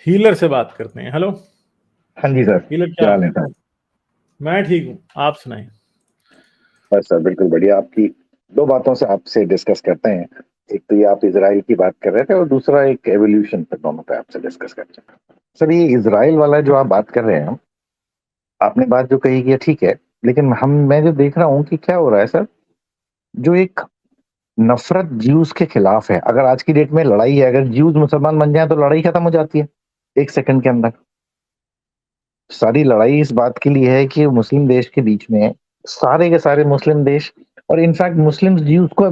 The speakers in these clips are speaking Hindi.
हीलर से बात करते हैं। हेलो हाँ जी सर, हीलर, क्या क्या हाल हाल है है? सर? मैं ठीक हूँ, आप सुनाएं। बस सर, बिल्कुल बढ़िया। आपकी दो बातों से आपसे डिस्कस करते हैं। एक तो ये आप इसराइल की बात कर रहे थे, और दूसरा एक एवोल्यूशन पर, दोनों पे आपसे डिस्कस करते हैं। सर, ये इसराइल वाला जो आप बात कर रहे हैं, आपने बात जो कही कि ठीक है, लेकिन मैं जो देख रहा हूँ कि क्या हो रहा है सर, जो एक नफरत ज्यूज के खिलाफ है। अगर आज की डेट में लड़ाई है, अगर ज्यूज मुसलमान बन जाए तो लड़ाई खत्म हो जाती है एक सेकंड के अंदर। सारी लड़ाई इस बात के लिए है कि मुस्लिम देश के बीच में सारे के सारे मुस्लिम देश, और इनफैक्ट मुस्लिम जीव को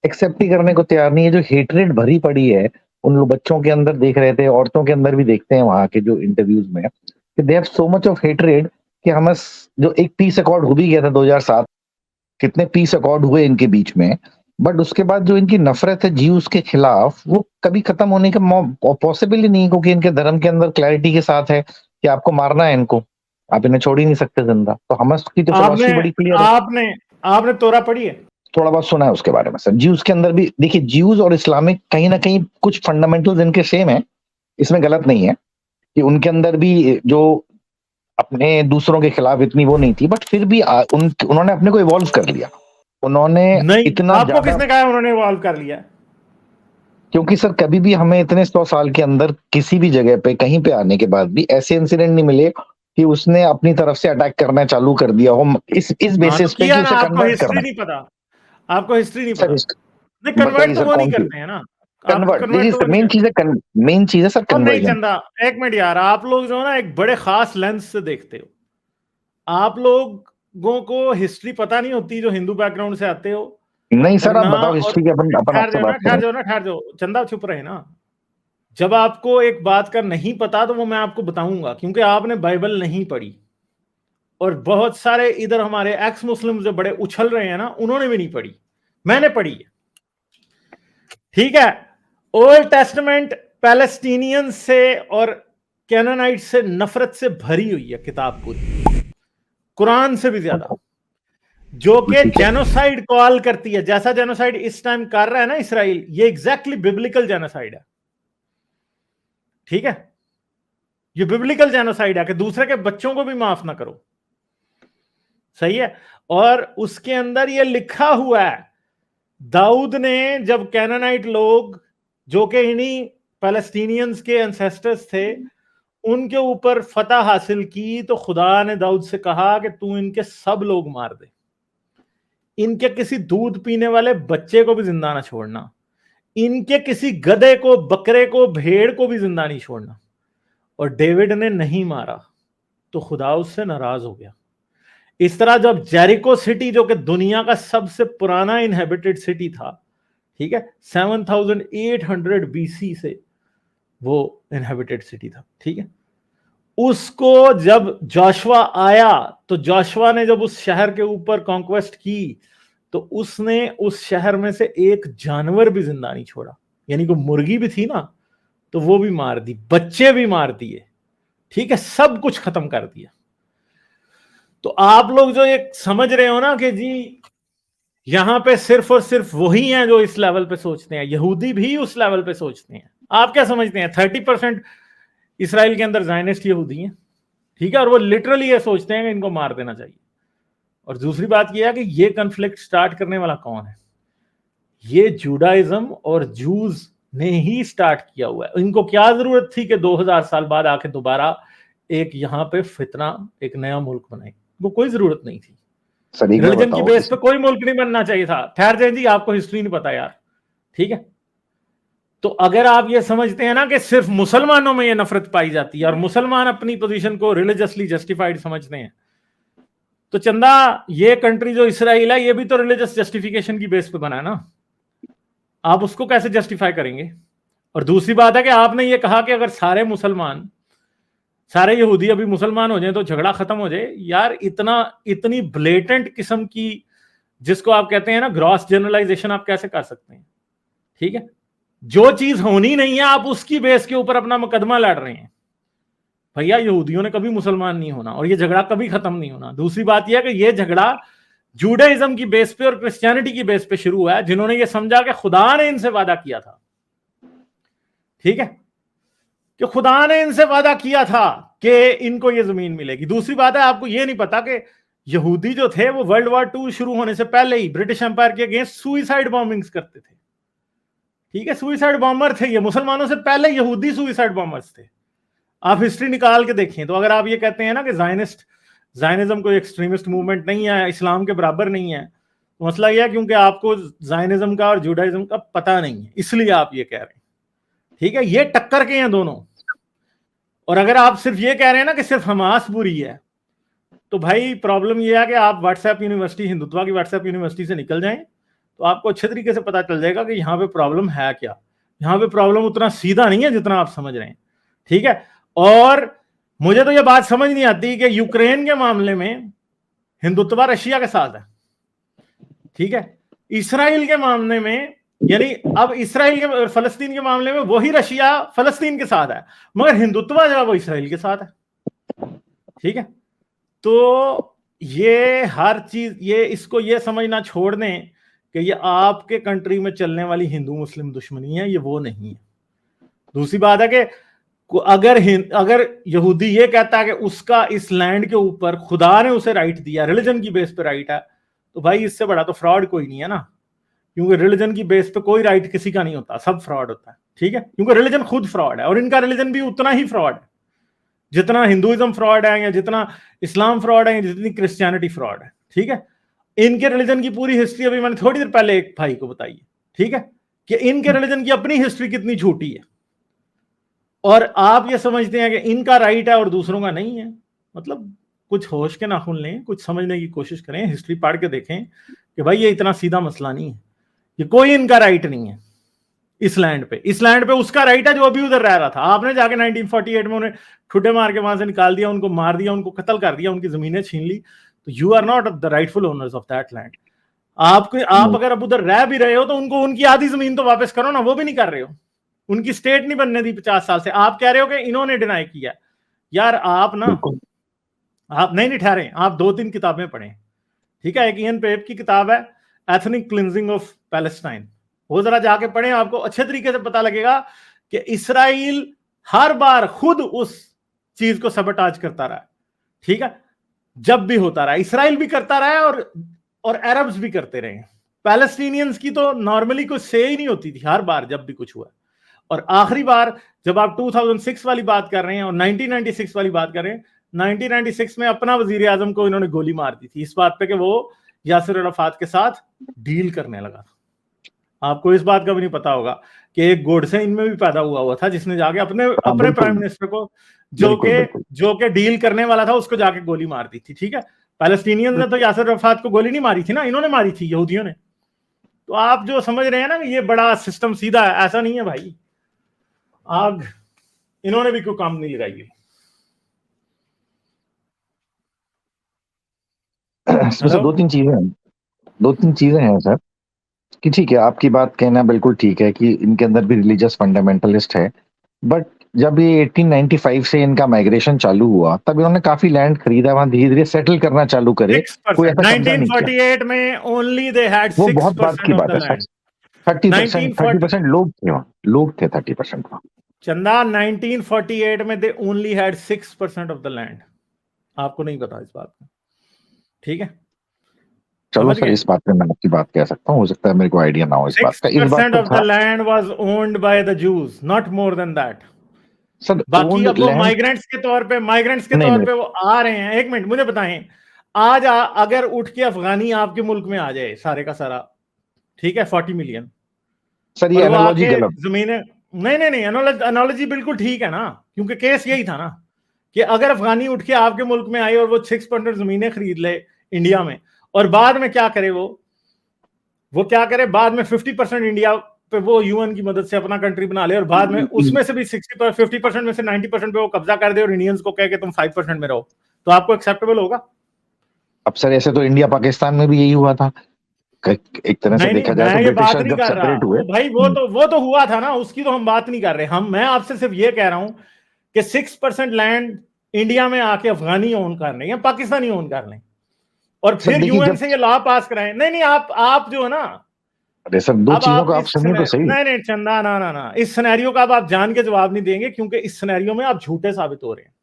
एक्सेप्ट ही करने को तैयार नहीं है। जो हेटरेट भरी पड़ी है उन लोग, बच्चों के अंदर देख रहे थे, औरतों के अंदर भी देखते हैं वहां के जो इंटरव्यूज में, कि they have so much of hatred कि हमस जो एक पीस अकॉर्ड हो भी गया था 2007, कितने पीस अकॉर्ड हुए इनके बीच में, बट उसके बाद जो इनकी नफरत है जीव्स के खिलाफ, वो कभी खत्म होने का पॉसिबल ही नहीं है, क्योंकि इनके धर्म के अंदर क्लैरिटी के साथ है कि आपको मारना है इनको, आप इन्हें छोड़ ही नहीं सकते जिंदा। तो हमास की तो आपने फिलॉसफी बड़ी क्लियर है। आपने आपने तोरा पढ़ी है? थोड़ा बहुत सुना है उसके बारे में सर। ज्यूज के अंदर भी देखिए, ज्यूज और इस्लामिक कहीं ना कहीं कुछ फंडामेंटल्स इनके सेम है, इसमें गलत नहीं है कि उनके अंदर भी जो अपने दूसरों के खिलाफ इतनी वो नहीं थी, बट फिर भी उन्होंने अपने को इवॉल्व कर लिया। उन्होंने नहीं, इतना आपको ज्यादा, किसने कहा उन्होंने इवॉल्व कर लिया? क्योंकि सर कभी भी हमें इतने 100 साल के अंदर किसी भी जगह पे कहीं पे आने के बाद भी ऐसे इंसिडेंट नहीं मिले कि उसने अपनी तरफ से अटैक करना चालू कर दिया हो, इस हाँ, तो बेसिस पे कि किया ना। उसे आपको कन्वर्ट हिस्ट्री करना नहीं पता। आपको हिस्ट्री नहीं है। सर पता। नहीं, कन्वर्ट बताइए तो सर, वो नहीं कौन सी करते हैं ना। आपको कन्वर्ट? कन्वर्ट देखिए तो वो सर, नहीं करते। मेन चीज है सर, और नहीं कन्वर्जन। चंदा, एक मिनट यार, आप लोग जो है ना एक बड़े खास लेंस से देखते हो। आप लोगों को हिस्ट्री पता नहीं होती जो हिंदू बैकग्राउंड से आते हो। नहीं और सर, आप ना, बताओ और हिस्ट्री की, अपन अपन ठहर आपसे जाओ ना, बात ठहर करें। जाओ ना, ठहर जाओ चंदा, चुप रहे ना। जब आपको एक बात का नहीं पता तो वो मैं आपको बताऊंगा, क्योंकि आपने बाइबल नहीं पढ़ी। और बहुत सारे इधर हमारे एक्स मुस्लिम जो बड़े उछल रहे हैं ना, उन्होंने भी नहीं पढ़ी। मैंने पढ़ी है, ठीक है। ओल्ड टेस्टमेंट पैलेस्टीनियन से और कैनानाइट से नफरत से भरी हुई है किताब पूरी, कुरान से भी ज्यादा, जो कि ठीक है। जेनोसाइड कॉल करती है। जैसा जेनोसाइड इस टाइम कर रहा है ना इसराइल, ये एग्जैक्टली बिब्लिकल जेनोसाइड है, ठीक है। ये बिब्लिकल जेनोसाइड है कि दूसरे के बच्चों को भी माफ ना करो, सही है। और उसके अंदर ये लिखा हुआ है, दाऊद ने जब कैनानाइट लोग, जो कि इन्हीं पैलेस्टीनियंस के एंसेस्टर्स थे, उनके ऊपर फतह हासिल की, तो खुदा ने दाऊद से कहा कि तू इनके सब लोग मार दे, इनके किसी दूध पीने वाले बच्चे को भी जिंदा ना छोड़ना, इनके किसी गधे को, बकरे को, भेड़ को भी जिंदा नहीं छोड़ना। और डेविड ने नहीं मारा तो खुदा उससे नाराज हो गया। इस तरह जब जेरिको सिटी, जो कि दुनिया का सबसे पुराना इनहेबिटेड सिटी था, ठीक है, 7800 बीसी से वो इनहेबिटेड सिटी था, ठीक है। उसको जब जोशुआ आया, तो जोशुआ ने जब उस शहर के ऊपर कॉन्क्वेस्ट की, तो उसने उस शहर में से एक जानवर भी जिंदा नहीं छोड़ा। यानी कि मुर्गी भी थी ना, तो वो भी मार दी, बच्चे भी मार दिए, ठीक है, सब कुछ खत्म कर दिया। तो आप लोग जो ये समझ रहे हो ना कि जी यहां पे सिर्फ और सिर्फ वही हैं जो इस लेवल पे सोचते हैं, यहूदी भी उस लेवल पे सोचते हैं। आप क्या समझते हैं? 30% इसराइल के अंदर जायनिस्ट यहूदी हैं, ठीक है, और वो लिटरली ये सोचते हैं कि इनको मार देना चाहिए। और दूसरी बात यह है कि ये कन्फ्लिक्ट स्टार्ट करने वाला कौन है? ये जुडाइज्म और जूज ने ही स्टार्ट किया हुआ है। इनको क्या जरूरत थी कि 2000 साल बाद आके दोबारा एक यहां पे फितना, एक नया मुल्क बनाए? इनको कोई जरूरत नहीं थी। सर एक बार रिलीजन की बताओ बेस इस, पे कोई मुल्क नहीं बनना चाहिए था। ठहर जाए जी, आपको हिस्ट्री नहीं पता यार, ठीक है। तो अगर आप ये समझते हैं ना कि सिर्फ मुसलमानों में ये नफरत पाई जाती है और मुसलमान अपनी पोजीशन को रिलीजियसली जस्टिफाइड समझते हैं, तो चंदा, ये कंट्री जो इसराइल है, ये भी तो रिलीजियस जस्टिफिकेशन की बेस पे बना है ना। आप उसको कैसे जस्टिफाई करेंगे? और दूसरी बात है कि आपने ये कहा कि अगर सारे मुसलमान, सारे यहूदी अभी मुसलमान हो जाए तो झगड़ा खत्म हो जाए। यार इतना, इतनी ब्लेटेंट किस्म की, जिसको आप कहते हैं ना ग्रॉस जनरलाइजेशन, आप कैसे कर सकते हैं? ठीक है, जो चीज होनी नहीं है आप उसकी बेस के ऊपर अपना मुकदमा लड़ रहे हैं। भैया यहूदियों ने कभी मुसलमान नहीं होना और ये झगड़ा कभी खत्म नहीं होना। दूसरी बात यह है कि ये झगड़ा जूडाइज्म की बेस पे और क्रिश्चियनिटी की बेस पे शुरू हुआ है, जिन्होंने ये समझा कि खुदा ने इनसे वादा किया था, ठीक है। कि खुदा ने इनसे वादा किया था कि इनको ये जमीन मिलेगी। दूसरी बात है, आपको ये नहीं पता कि यहूदी जो थे वो वर्ल्ड वॉर 2 शुरू होने से पहले ही ब्रिटिश एम्पायर के अगेंस्ट सुइसाइड बॉम्बिंग्स करते थे। ठीक है, सुइसाइड बॉम्बर थे ये, मुसलमानों से पहले यहूदी सुइसाइड बॉम्बर्स थे। आप हिस्ट्री निकाल के देखें। तो अगर आप ये कहते हैं ना कि जायनिज्म कोई एक्सट्रीमिस्ट मूवमेंट नहीं है, इस्लाम के बराबर नहीं है, तो मसला यह है क्योंकि आपको जायनिज्म का और जुडाइज्म का पता नहीं है, इसलिए आप ये कह रहे हैं। ठीक है, ये टक्कर के हैं दोनों। और अगर आप सिर्फ ये कह रहे हैं ना कि सिर्फ हमास बुरी है, तो भाई प्रॉब्लम ये है कि आप व्हाट्सएप यूनिवर्सिटी, हिंदुत्वा की व्हाट्सएप यूनिवर्सिटी से निकल जाएं तो आपको अच्छे तरीके से पता चल जाएगा कि यहाँ पे प्रॉब्लम है क्या। यहाँ पे प्रॉब्लम उतना सीधा नहीं है जितना आप समझ रहे हैं। ठीक है, और मुझे तो ये बात समझ नहीं आती कि यूक्रेन के मामले में हिंदुत्वा रशिया के साथ है, ठीक है, इसराइल के मामले में, यानी अब इसराइल के फलस्तीन के मामले में वही रशिया फलस्तीन के साथ है, मगर हिंदुत्वा जो है वो इसराइल के साथ है। ठीक है, तो ये हर चीज, ये इसको ये समझना छोड़ दें कि ये आपके कंट्री में चलने वाली हिंदू मुस्लिम दुश्मनी है, ये वो नहीं है। दूसरी बात है कि अगर यहूदी ये कहता है कि उसका इस लैंड के ऊपर खुदा ने उसे राइट दिया, रिलीजन की बेस पे राइट है, तो भाई इससे बड़ा तो फ्रॉड कोई नहीं है ना, क्योंकि रिलीजन की बेस पे कोई राइट किसी का नहीं होता, सब फ्रॉड होता है। ठीक है, क्योंकि रिलीजन खुद फ्रॉड है और इनका रिलीजन भी उतना ही फ्रॉड है जितना हिंदुइज्म फ्रॉड है, या जितना इस्लाम फ्रॉड है, या जितनी क्रिश्चियनिटी फ्रॉड है। ठीक है, इनके रिलीजन की पूरी हिस्ट्री अभी मैंने थोड़ी देर पहले एक भाई को बताई है। ठीक है, कि इनके रिलीजन की अपनी हिस्ट्री कितनी झूठी है, और आप ये समझते हैं कि इनका राइट है और दूसरों का नहीं है। मतलब कुछ होश के नाखून लें, कुछ समझने की कोशिश करें, हिस्ट्री पढ़ के देखें कि भाई ये इतना सीधा मसला नहीं है, ये कोई इनका राइट नहीं है इस लैंड पे। इस लैंड पे उसका राइट है जो अभी उधर रह रहा था। आपने जाके 1948 में उन्हें ठुड्डे मार के वहां से निकाल दिया, उनको मार दिया, उनको कत्ल कर दिया, उनकी जमीनें छीन ली, तो you are not the rightful owners of that land. आप अगर अब उधर रह भी रहे हो तो उनको उनकी आधी जमीन तो वापस करो ना, वो भी नहीं कर रहे हो। उनकी स्टेट नहीं बनने दी 50 साल से। आप कह रहे हो कि इन्होंने डिनाई किया। यार आप ना, आप नहीं ठहरे, आप 2-3 किताबें पढ़ें। ठीक है, एक इयन पेप की किताब है एथनिक क्लिंजिंग ऑफ पैलेस्टाइन, वो जरा जाके पढ़ें, आपको अच्छे तरीके से पता लगेगा कि इसराइल हर बार खुद उस चीज को सबटाज करता रहा। ठीक है, जब भी होता रहा, इसराइल भी करता रहा और अरब्स भी करते रहे। पैलेस्टीनियंस की तो नॉर्मली कुछ से ही नहीं होती थी हर बार जब भी कुछ हुआ। और आखिरी बार जब आप 2006 वाली बात कर रहे हैं और 1996 वाली बात कर रहे हैं, 1996 में अपना वजीर आजम को इन्होंने गोली मार दी थी इस बात पे कि वो यासिर अराफात के साथ डील करने लगा था। आपको इस बात का भी नहीं पता होगा कि एक गोडसे इनमें भी पैदा हुआ था जिसने जाके अपने प्राइम मिनिस्टर को जो के डील करने वाला था उसको जाके गोली मार दी थी। ठीक है, पैलेस्टीनियंस ने तो यासिर अराफात को गोली नहीं मारी थी ना, इन्होंने मारी थी, यहूदियों ने। तो आप जो समझ रहे हैं ना कि ये बड़ा सिस्टम सीधा है, ऐसा नहीं है भाई। आग इन्होंने भी कोई काम नहीं लगाई। सर दो तीन चीजें हैं सर, कि ठीक है आपकी बात कहना बिल्कुल ठीक है कि इनके अंदर भी रिलीजियस फंडामेंटलिस्ट है, बट जब ये 1895 से इनका माइग्रेशन चालू हुआ तब इन्होंने काफी लैंड खरीदा, वहां धीरे धीरे सेटल करना चालू करे। कोई ऐसा 1948 में ओनली दे हैड 6% वो बहुत बात की बात है। 30% लोग थे 30% वहां। चंदा 1948 में they only had 6% of the land. आपको नहीं पता इस बात का। ठीक है, चलो सर इस बात पे मैं आपकी बात कह सकता हूँ, हो सकता है मेरे को आइडिया ना हो इस बात का। 6% of the land was owned by the juice, not more than that. Sir बाकी अब वो माइग्रेंट्स के तौर पे वो आ रहे हैं। एक मिनट मुझे बताएं, आज अगर उठ के अफगानी आपके मुल्क में आ जाए सारे का सारा, ठीक है, 40 मिलियन, सर ये एनालॉजी गलत, जमीनें नहीं, एनालॉजी बिल्कुल ठीक है ना, क्योंकि केस यही था ना कि अगर अफगानी उठ के आपके मुल्क में आए और वो 6% जमीनें खरीद ले इंडिया में, और बाद में क्या करे, वो क्या करे, बाद में 50% इंडिया पे वो यूएन की मदद से अपना कंट्री बना ले, और बाद में उसमें से भी 50% में से 90% पे वो कब्जा कर दे और इंडियंस को कहे कि तुम 5% में रहो, तो आपको एक्सेप्टेबल होगा? अब सर ऐसे तो इंडिया पाकिस्तान में भी यही हुआ था एक तरह से देखा जाए तो। बात नहीं कर रहा हुए भाई, वो तो हुआ था ना, उसकी तो हम बात नहीं कर रहे। मैं आपसे सिर्फ ये कह रहा हूं कि 6% लैंड इंडिया में आके अफगानी ओन कर लें या पाकिस्तानी ओन कर लें और फिर यूएन से ये लॉ पास कराएं। नहीं, आप जो है ना, अरे सर, दो अब चीजों आप को आप सुनिए तो सही। नहीं चंदा, ना, इस सिनेरियो का अब आप जान के जवाब नहीं देंगे, क्योंकि इस सिनेरियो में आप झूठे साबित हो रहे हैं।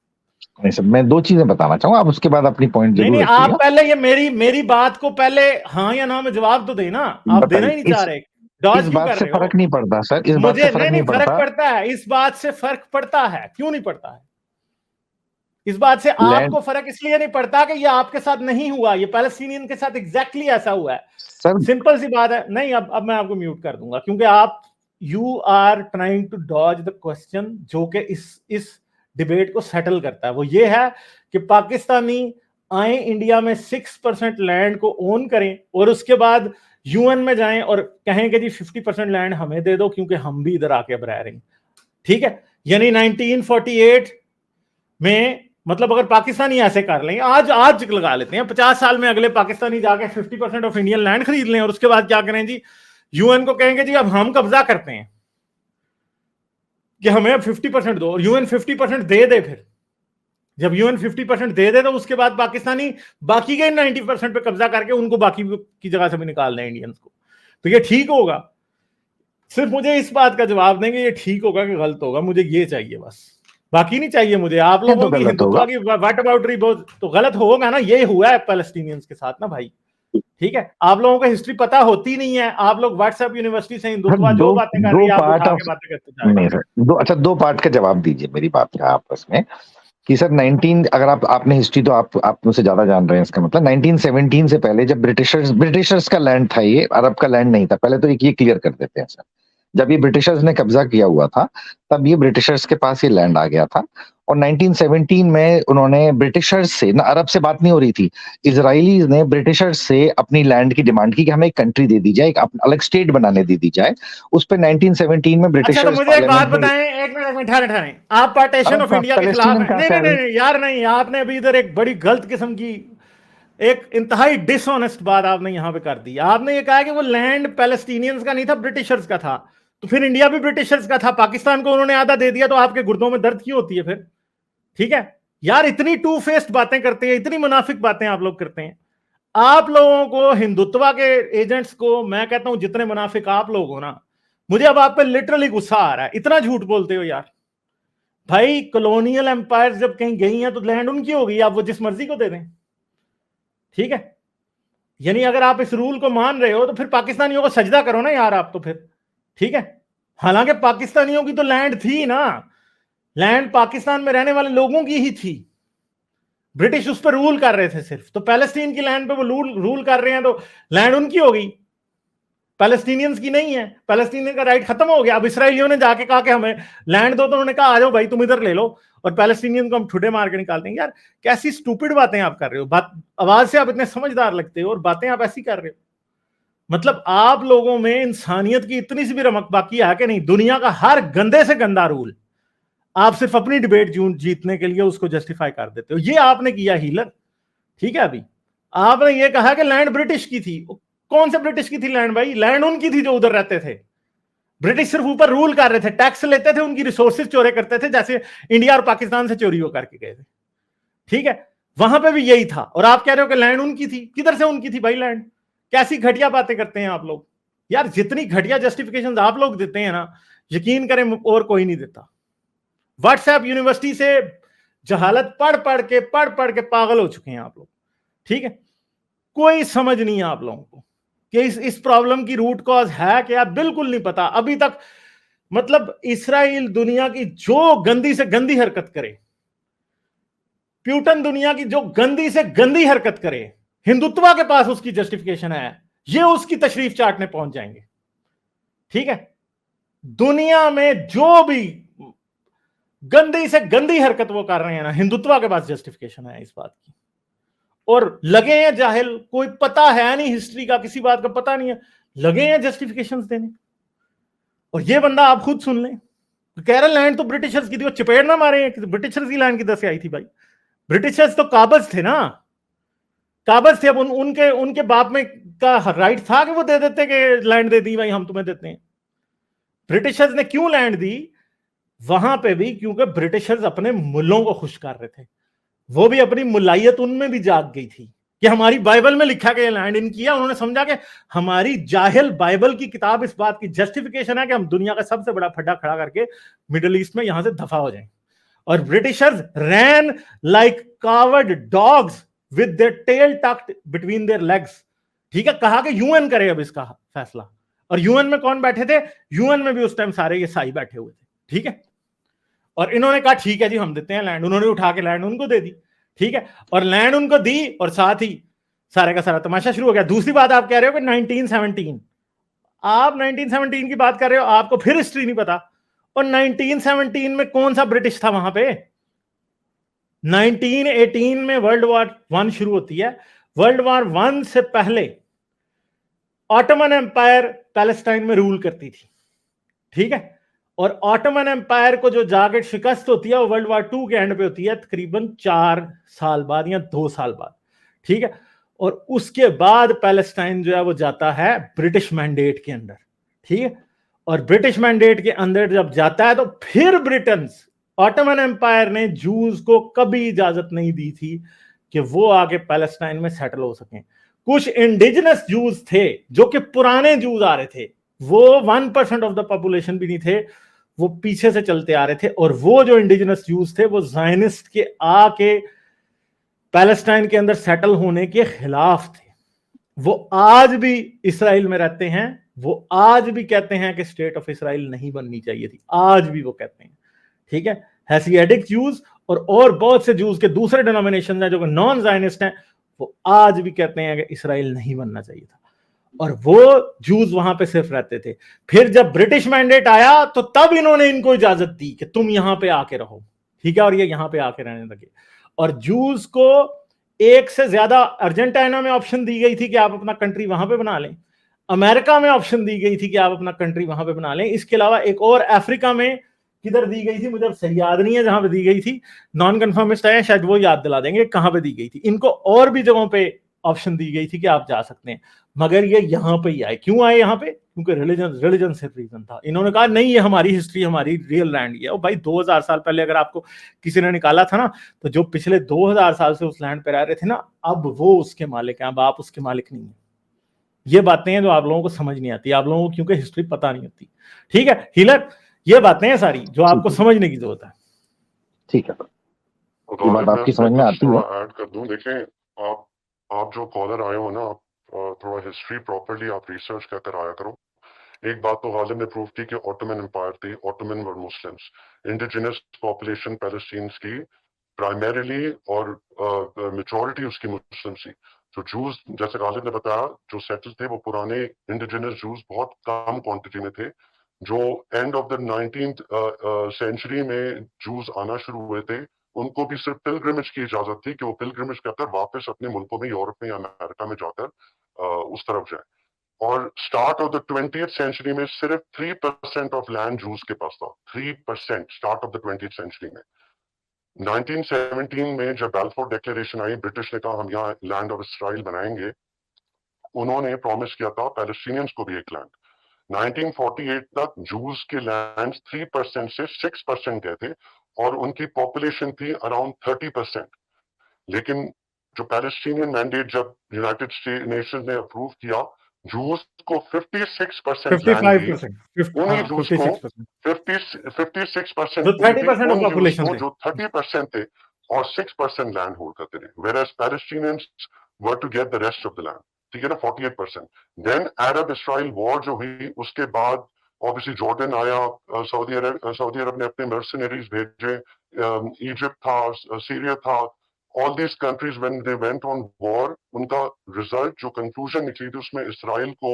नहीं सर, मैं दो चीजें बताना चाहूंगा, आप उसके बाद अपनी पॉइंट नहीं जरूर आप रखिएगा। पहले ये मेरी बात को पहले हाँ या ना में जवाब तो देना। आप देना ही नहीं बताइए, चाह रहे, डॉज इस क्यों बात कर से रहे फर्क हो? नहीं पड़ता सर, इस बात से मुझे फर्क नहीं नहीं फर्क पड़ता। पड़ता है, इस बात से फर्क पड़ता है। क्यों नहीं पड़ता है? इस बात से लैंड आपको फर्क इसलिए नहीं पड़ता कि ये आपके साथ नहीं हुआ, ये पैलेस्टीनियन के साथ एग्जैक्टली ऐसा हुआ है। सर, सिंपल सी बात है। नहीं, अब मैं आपको म्यूट कर दूंगा, क्योंकि आप you are trying to dodge the question जो कि इस डिबेट को सेटल करता है। वो ये है कि पाकिस्तानी आए इंडिया में 6% लैंड को ओन करें और उसके बाद यूएन में जाएं और कहें कि जी 50% लैंड हमें दे दो क्योंकि हम भी इधर आके अब रह रहे हैं। ठीक है, यानी 1948 में, मतलब अगर पाकिस्तानी ऐसे कर लें, आज लगा लेते हैं 50 साल में अगले पाकिस्तानी जाके 50% ऑफ इंडियन लैंड खरीद लें और उसके बाद क्या करें जी, यूएन को कहेंगे जी अब हम कब्जा करते हैं कि हमें 50% दो, और यूएन 50% दे दे। फिर जब यूएन 50% दे दे तो उसके बाद पाकिस्तानी बाकी के 90% पे कब्जा करके उनको बाकी की जगह से भी निकाल दें इंडियंस को। तो ये ठीक होगा? सिर्फ मुझे इस बात का जवाब देंगे ये ठीक होगा कि गलत होगा, मुझे ये चाहिए बस, बाकी नहीं चाहिए मुझे आप ये तो लोगों की गलत होगा। हिंदुत्व की व्हाट अबाउटरी बहुत तो गलत होगा ना। ये हुआ है पैलेस्टीनियंस के साथ ना भाई। ठीक है, आप लोगों को हिस्ट्री पता होती नहीं है, आप लोग व्हाट्सएप यूनिवर्सिटी से सर, हिंदुत्व जो बातें कर रही दो है आप पार्ट उठा ऑफ, के बातें करते जा रहे नहीं हैं। सर, दो पार्ट का जवाब दीजिए मेरी बात का आपस में। कि सर 19, अगर आपने हिस्ट्री तो आप मुझसे ज्यादा जान रहे हैं, इसका मतलब 1917 से पहले जब ब्रिटिशर्स का लैंड था, ये अरब का लैंड नहीं था। पहले तो एक ये क्लियर कर देते हैं सर, जब ये ब्रिटिशर्स ने कब्जा किया हुआ था तब ये ब्रिटिशर्स के पास ये लैंड आ गया था। और 1917 में उन्होंने ब्रिटिशर्स से ना, अरब से बात नहीं हो रही थी, इजराइलीज ने ब्रिटिशर्स से अपनी लैंड की डिमांड की कि हमें एक कंट्री दे दी जाए, एक अलग स्टेट बनाने दे दी जाए। उस पर 1917 में अच्छा तो ब्रिटिशर्स मुझे एक बात पार्लियामेंट में, बताएं, एक मिनट ठहरें, आप पार्टीशन ऑफ इंडिया के खिलाफ पैलेस्टीनियन हैं? कहां नहीं से आ नहीं गए? नहीं यार, नहीं, आपने अभी इधर एक बड़ी गलत किस्म की, एक इंतहाई डिसऑनेस्ट बात आपने यहां पे कर दी। आपने ये कहा कि वो लैंड पैलेस्टीनियंस का नहीं था, ब्रिटिशर्स का था। तो फिर इंडिया भी ब्रिटिशर्स का था, पाकिस्तान को उन्होंने आधा दे दिया, तो आपके गुर्दों में दर्द क्यों होती है फिर? ठीक है यार, इतनी टू फेस्ड बातें करते हैं, इतनी मुनाफिक बातें आप लोग करते हैं। आप लोगों को, हिंदुत्व के एजेंट्स को मैं कहता हूं जितने मुनाफिक आप लोग हो ना, मुझे अब आप पे लिटरली गुस्सा आ रहा है, इतना झूठ बोलते हो यार। भाई कॉलोनियल एम्पायर जब कहीं गई हैं तो लैंड उनकी हो गई, आप वो जिस मर्जी को दे दें। ठीक है, यानी अगर आप इस रूल को मान रहे हो तो फिर पाकिस्तानियों को सजदा करो ना यार आप तो फिर। ठीक है, हालांकि पाकिस्तानियों की तो लैंड थी ना, लैंड पाकिस्तान में रहने वाले लोगों की ही थी, ब्रिटिश उस पर रूल कर रहे थे सिर्फ। तो पैलेस्टीन की लैंड पे वो रूल कर रहे हैं तो लैंड उनकी हो गई, पैलेस्टीनियंस की नहीं है। पैलेस्टीनियन का राइट खत्म हो गया। अब इसराइलियों ने जाके कहा कि हमें लैंड दो, तो उन्होंने कहा आ जाओ भाई तुम इधर ले लो, और पैलेस्टीनियन को हम ठुडे मार के निकाल देंगे। यार कैसी स्टूपिड बातें आप कर रहे हो, बात आवाज से आप इतने समझदार लगते हो और बातें आप ऐसी कर रहे हो। मतलब आप लोगों में इंसानियत की इतनी सी भी रमक बाकी है कि नहीं? दुनिया का हर गंदे से गंदा रूल आप सिर्फ अपनी डिबेट जीतने के लिए उसको जस्टिफाई कर देते हो। ये आपने किया हीलर। ठीक है, अभी आपने ये कहा कि लैंड ब्रिटिश की थी। कौन से ब्रिटिश की थी लैंड भाई? लैंड उनकी थी जो उधर रहते थे। ब्रिटिश सिर्फ ऊपर रूल कर रहे थे, टैक्स लेते थे, उनकी रिसोर्सेज चोरी करते थे, जैसे इंडिया और पाकिस्तान से चोरी करके गए थे। ठीक है, वहां पे भी यही था, और आप कह रहे हो कि लैंड उनकी थी। किधर से उनकी थी भाई लैंड? कैसी घटिया बातें करते हैं आप लोग यार। जितनी घटिया जस्टिफिकेशन आप लोग देते हैं ना, यकीन करें और कोई नहीं देता। व्हाट्सएप यूनिवर्सिटी से जहालत पढ़ पढ़ के पागल हो चुके हैं आप लोग। ठीक है, कोई समझ नहीं है आप लोगों को कि इस प्रॉब्लम की रूट कॉज है क्या, बिल्कुल नहीं पता अभी तक। मतलब इसराइल दुनिया की जो गंदी से गंदी हरकत करे, प्यूटन दुनिया की जो गंदी से गंदी हरकत करे, हिंदुत्व के पास उसकी जस्टिफिकेशन है, ये उसकी तशरीफ चाटने पहुंच जाएंगे। ठीक है, दुनिया में जो भी गंदी से गंदी हरकत वो कर रहे हैं ना, हिंदुत्व के पास जस्टिफिकेशन है इस बात की। और लगे हैं जाहिल, कोई पता है नहीं हिस्ट्री का, किसी बात का पता नहीं है, लगे हैं जस्टिफिकेशंस देने। और ये बंदा आप खुद सुन लें, कह रहे लैंड तो ब्रिटिशर्स की थी, वो चपेट ना मारे हैं ब्रिटिशर्स की लैंड किधर से आई थी भाई? ब्रिटिशर्स तो काबज थे ना, काबज थे। अब उनके उनके बाप में का राइट था कि वो दे देते कि लैंड दे दी भाई हम तुम्हें देते हैं। ब्रिटिशर्स ने क्यों लैंड दी वहां पे भी? क्योंकि ब्रिटिशर्स अपने मुल्लों को खुश कर रहे थे। वो भी अपनी मुलायत उनमें भी जाग गई थी कि हमारी बाइबल में लिखा गया लैंड इन किया। उन्होंने समझा कि हमारी जाहिल बाइबल की किताब इस बात की जस्टिफिकेशन है कि हम दुनिया का सबसे बड़ा फड्डा खड़ा करके मिडिल ईस्ट में यहां से दफा हो जाएं। और Britishers ran like coward dogs with their tail tucked between their legs. ठीक है, कहा कि यूएन करे अब इसका फैसला। और यूएन में कौन बैठे थे? यूएन में भी उस टाइम सारे ये साई बैठे हुए थे। ठीक है, और इन्होंने कहा ठीक है जी हम देते हैं लैंड। उन्होंने उठा के लैंड उनको दे दी। ठीक है, और लैंड उनको दी और साथ ही सारे का सारा तमाशा शुरू हो गया। दूसरी बात आप कह रहे हो कि 1917, आप 1917 की बात कर रहे हो, आपको फिर हिस्ट्री नहीं पता। और 1917 में कौन सा ब्रिटिश था वहां पे? 1918 में वर्ल्ड वॉर 1 शुरू होती है। वर्ल्ड वॉर 1 से पहले ऑटोमन एम्पायर पैलेस्टाइन में रूल करती थी। ठीक है, और ऑटोमन एम्पायर को जो जाके शिकस्त होती है वो वर्ल्ड वॉर 2 के एंड पे होती है, तकरीबन 4 साल बाद या 2 साल बाद। ठीक है, और उसके बाद पैलेस्टाइन जो है वो जाता है ब्रिटिश मैंडेट के अंदर। ठीक है, और ब्रिटिश मैंडेट के अंदर जब जाता है तो फिर ब्रिटेन, ऑटोमन एम्पायर ने जूस को कभी इजाजत नहीं दी थी कि वो आगे पैलेस्टाइन में सेटल हो सकें। कुछ इंडिजिनस जूस थे जो कि पुराने जूस आ रहे थे, वो 1% ऑफ द पॉपुलेशन भी नहीं थे, वो पीछे से चलते आ रहे थे। और वो जो इंडिजिनस जूस थे वो जायनिस्ट के आके पैलेस्टाइन के अंदर सेटल होने के खिलाफ थे। वो आज भी इसराइल में रहते हैं, वो आज भी कहते हैं कि स्टेट ऑफ इसराइल नहीं बननी चाहिए थी, आज भी वो कहते हैं। ठीक है, हैसिएडिक जूस और बहुत से जूस के दूसरे डिनोमिनेशन हैं जो नॉन जायनिस्ट हैं, वो आज भी कहते हैं कि इसराइल नहीं बनना चाहिए था। और वो जूस वहां पे सिर्फ रहते थे। फिर जब ब्रिटिश मैंडेट आया तो तब इन्होंने इनको इजाजत दी कि तुम यहां पे आके रहो। ठीक है, और ये यहां पे आके रहने लगे। और जूस को एक से ज्यादा अर्जेंटीना में ऑप्शन दी गई थी कि आप अपना कंट्री वहां पे बना लें, अमेरिका में ऑप्शन दी गई थी कि आप अपना कंट्री वहां पे बना लें। इसके अलावा एक और अफ्रीका में किधर दी गई थी, मुझे सही याद नहीं है जहां पे दी गई थी, नॉन कन्फर्मिस्ट है शायद वो याद दिला देंगे कहां पे दी गई थी। इनको और भी जगहों पे ऑप्शन दी गई थी कि आप जा सकते हैं, मगर ये यहां पे ही आए। क्यों आए यहां पे? क्योंकि रिलीजन से रीजन था। इन्होंने कहा नहीं ये हमारी हिस्ट्री, हमारी रियल लैंड है। और भाई 2000 साल पहले अगर आपको किसी ने निकाला था ना, तो जो पिछले 2000 साल से उस लैंड पे रह रहे थे ना, अब वो उसके मालिक हैं, अब आप उसके मालिक नहीं है। ये बातें हैं जो आप लोगों को समझ नहीं आती, आप लोगों को क्योंकि हिस्ट्री पता नहीं होती। ठीक है हीलर, ये बातें हैं सारी जो आपको समझने की जरूरत है। ठीक है, ये बात आपकी समझ में आती है। ऐड कर दूं, देखें आप जो कॉलर आए हो ना, आप थोड़ा हिस्ट्री प्रॉपर्ली आप रिसर्च करके आया करो। एक बात तो गालिब ने प्रूव की कि ऑटोमन एम्पायर थी, Ottoman were Muslims, indigenous population Palestines की प्राइमरीली और मेजॉरिटी उसकी मुस्लिम थी। जो जूस, जैसे गालिब ने बताया, जो सेटल थे वो पुराने इंडिजिनस जूस बहुत कम क्वांटिटी में थे। जो end of the 19th century में जूस आना शुरू हुए थे, उनको भी सिर्फ पिलग्रिमेज की इजाजत थी कि वो पिलग्रिमेज करकर वापस अपने मुल्कों में, यूरोप में या अमेरिका में जाकर उस तरफ जाए। और start of the 20th century में सिर्फ 3% ऑफ लैंड जूस के पास था। 3% start of the 20th century में। 1917 में जब बैलफोर डिक्लेरेशन आई, ब्रिटिश ने कहा हम यहाँ लैंड ऑफ इसराइल बनाएंगे। उन्होंने प्रॉमिस किया था पैलेस्टीनियंस को भी एक लैंड। 1948 तक जूस के लैंड 3% से 6% गए थे और उनकी पॉपुलेशन थी अराउंड 30%। लेकिन जो पैलेस्टीनियन मैंडेट जब यूनाइटेड नेशंस ने अप्रूव किया, जूस को 56% लैंड दी। उन्हीं जूस को 56% जो 30% ऑफ पॉपुलेशन थे, जो 30% थे और 6% लैंड होल्ड करते थे, whereas Palestinians were to get the rest of the land। ठीक है ना, 48%। देन अरब इसराइल वॉर जो हुई, उसके बाद ऑब्वियसली जॉर्डन आया, सऊदी अरब ने अपने मर्सनरीज भेजे, इजिप्ट था, सीरिया था। All these countries when they went on war, उनका रिजल्ट जो कंक्लूजन निकली थी उसमें इसराइल को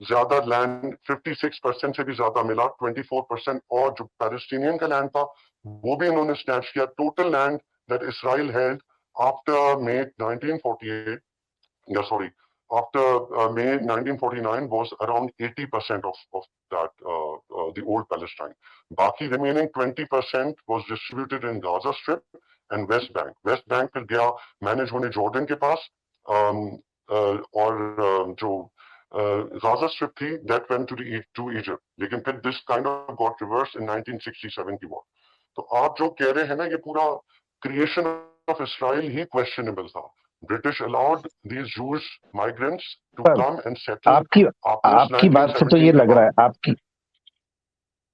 ज्यादा लैंड 56% से भी ज्यादा मिला, 24%। और जो पैलेस्टीनियन का लैंड था वो भी इन्होंने स्नैच किया। Total land that Israel held after May 1948, yeah, sorry, after May 1949 was around 80% of that, the old Palestine. बाकी remaining 20% was distributed in Gaza Strip and West Bank। West Bank फिर गया मैनेज होने जॉर्डन के पास, और जो गाजा स्ट्रिप थी that went to Egypt। लेकिन फिर this kind of got reversed in 1967 की वॉर। तो आप जो कह रहे हैं ना, ये पूरा creation of Israel he questionable था। British allowed these Jewish migrants to Sir, come and settle आपकी after बात से तो ये 1917 लग रहा है,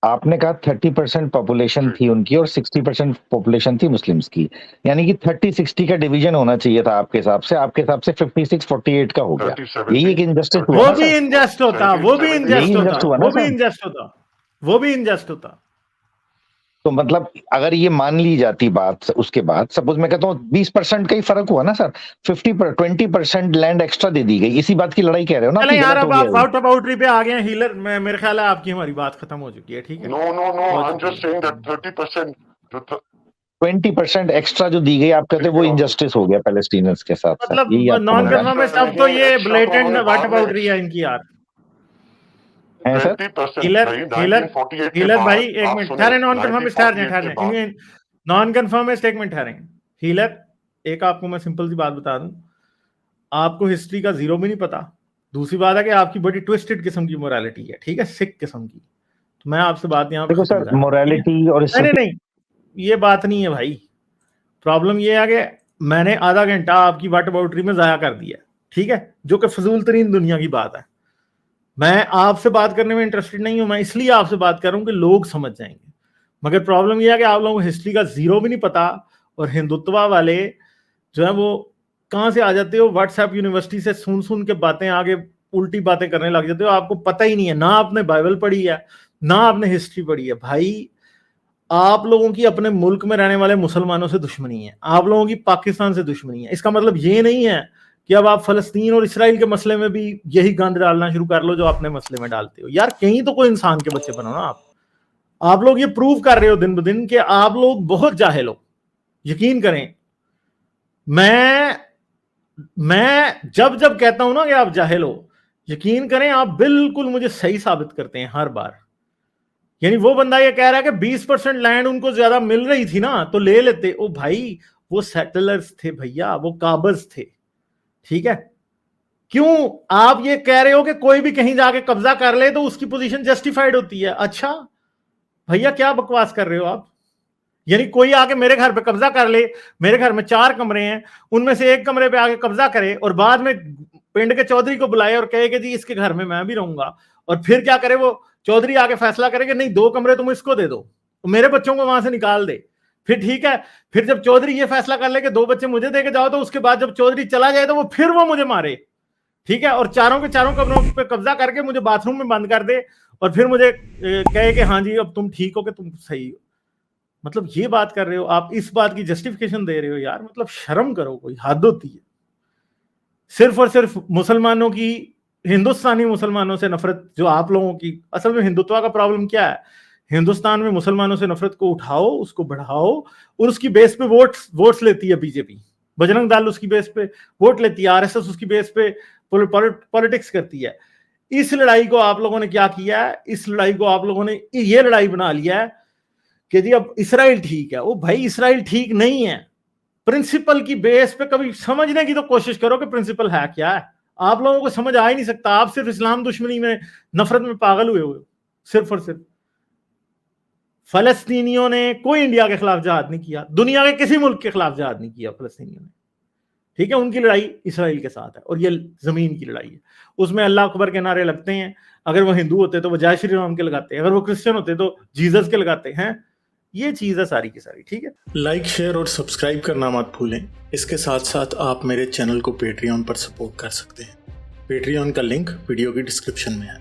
आपने कहा 30% पॉपुलेशन थी उनकी और 60% पॉपुलेशन थी मुस्लिम्स की, यानी कि 30-60 का डिवीजन होना चाहिए था आपके हिसाब से 56-48 का हो गया। यही एक इनजस्टिस हुआ। वो भी इनजस्ट होता, वो भी इनजस्ट होता, वो भी इनजस्ट होता, वो भी इनजस्ट होता। तो मतलब अगर ये मान ली जाती बात, उसके बाद सपोज मैं कहता हूँ 20% का ही फर्क हुआ ना सर, 20% लैंड एक्स्ट्रा दे दी गई, इसी बात की लड़ाई कह रहे हो ना? चलें यार, अब आप आउट ऑफ बाउंड्री पे आ गए हैं हीलर, मेरे ख्याल है आपकी हमारी बात खत्म हो चुकी है, ठीक है? No, I am just saying that 30% 20% extra जो दी गई, आप कहते हैं वो इनजस्टिस हो गया पैलेस्टीनियंस के साथ। मतलब नॉन कन्फर्मिस्ट, अब तो ये ब्लेटेंट व्हाट अबाउट रही है इनकी यार। हीलर भाई एक मिनट ठहरे, नॉन कन्फर्मिस्ट ठहरे, नॉन कन्फर्मिस्ट एक मिनट ठहरे। हीलर, एक आपको मैं सिंपल सी बात बता दूं, आपको हिस्ट्री का जीरो भी नहीं पता। दूसरी बात है कि आपकी बड़ी ट्विस्टेड किस्म की मोरालिटी है, ठीक है, सिक किस्म की। तो मैं आपसे बात यहाँ देखो सर, मोरालिटी और नहीं, ये बात नहीं है भाई। प्रॉब्लम ये है कि मैंने आधा घंटा आपकी व्हाट अबाउटरी में जाया कर दिया, ठीक है, जो कि फजूल तरीन दुनिया की बात है। मैं आपसे बात करने में इंटरेस्टेड नहीं हूं, मैं इसलिए आपसे बात कर रहा हूं कि लोग समझ जाएंगे। मगर प्रॉब्लम यह है कि आप लोगों को हिस्ट्री का जीरो भी नहीं पता, और हिंदुत्व वाले जो है वो कहां से आ जाते हो, व्हाट्सएप यूनिवर्सिटी से सुन के बातें आगे उल्टी बातें करने लग जाते हो। आपको पता ही नहीं है, ना आपने बाइबल पढ़ी है, ना आपने हिस्ट्री पढ़ी है। भाई, आप लोगों की अपने मुल्क में रहने वाले मुसलमानों से दुश्मनी है, आप लोगों की पाकिस्तान से दुश्मनी है। इसका मतलब ये नहीं है कि अब आप फलस्तीन और इसराइल के मसले में भी यही गंद डालना शुरू कर लो जो अपने मसले में डालते हो। यार कहीं तो कोई इंसान के बच्चे बनो ना। आप लोग ये प्रूव कर रहे हो दिन ब दिन कि आप लोग बहुत जाहिल हो। यकीन करें, मैं जब कहता हूं ना कि आप जाहिल हो, यकीन करें आप बिल्कुल मुझे सही साबित करते हैं हर बार। यानी वो बंदा ये कह रहा है कि 20% लैंड उनको ज्यादा मिल रही थी ना तो ले लेते। ओ भाई, वो सेटलर्स थे भैया, वो काबज थे, ठीक है। क्यों आप ये कह रहे हो कि कोई भी कहीं जाके कब्जा कर ले तो उसकी पोजीशन जस्टिफाइड होती है? अच्छा भैया, क्या बकवास कर रहे हो आप? यानी कोई आके मेरे घर पे कब्जा कर ले, मेरे घर में 4 कमरे हैं, उनमें से एक कमरे पे आके कब्जा करे और बाद में पिंड के चौधरी को बुलाए और कहे कि जी इसके घर में मैं भी रहूंगा, और फिर क्या करे, वो चौधरी आके फैसला करे कि नहीं 2 कमरे तुम इसको दे दो, मेरे बच्चों को वहां से निकाल दे। फिर ठीक है, फिर जब चौधरी ये फैसला कर ले कि 2 बच्चे मुझे दे के जाओ, तो उसके बाद जब चौधरी चला जाए तो वो फिर वो मुझे मारे, ठीक है, और चारों के चारों कमरों पे कब्जा करके मुझे बाथरूम में बंद कर दे और फिर मुझे कहे कि हाँ जी अब तुम ठीक हो, कि तुम सही हो। मतलब ये बात कर रहे हो आप, इस बात की जस्टिफिकेशन दे रहे हो यार। मतलब शर्म करो, कोई हद होती है। सिर्फ और सिर्फ मुसलमानों की, हिंदुस्तानी मुसलमानों से नफरत जो आप लोगों की, असल में हिंदुत्व का प्रॉब्लम क्या है? हिंदुस्तान में मुसलमानों से नफरत को उठाओ, उसको बढ़ाओ, और उसकी बेस पे वोट्स लेती है बीजेपी, बजरंग दल उसकी बेस पे वोट लेती है, आरएसएस उसकी बेस पे पॉलिटिक्स करती है। इस लड़ाई को आप लोगों ने क्या किया है? इस लड़ाई को आप लोगों ने ये लड़ाई बना लिया है कि जी अब इसराइल ठीक है। वो भाई, इसराइल ठीक नहीं है। प्रिंसिपल की बेस पे कभी समझने की तो कोशिश करो कि प्रिंसिपल है क्या है। आप लोगों को समझ आ ही नहीं सकता। आप सिर्फ इस्लाम दुश्मनी में, नफरत में पागल हुए हो। सिर्फ और सिर्फ फलस्तीनियों ने कोई इंडिया के खिलाफ जहाद नहीं किया, दुनिया के किसी मुल्क के खिलाफ जहाद नहीं किया फलस्तीनियों ने, ठीक है। उनकी लड़ाई इसराइल के साथ है, और ये जमीन की लड़ाई है। उसमें अल्लाह अकबर के नारे लगते हैं। अगर वो हिंदू होते तो वो जय श्री राम के लगाते, अगर वो क्रिश्चियन होते तो जीसस के लगाते हैं। ये चीज है सारी की सारी, ठीक है। लाइक, शेयर और सब्सक्राइब करना मत भूलें। इसके साथ साथ आप मेरे चैनल को पेट्रियन पर सपोर्ट कर सकते हैं। पेट्रियन का लिंक वीडियो की डिस्क्रिप्शन में है।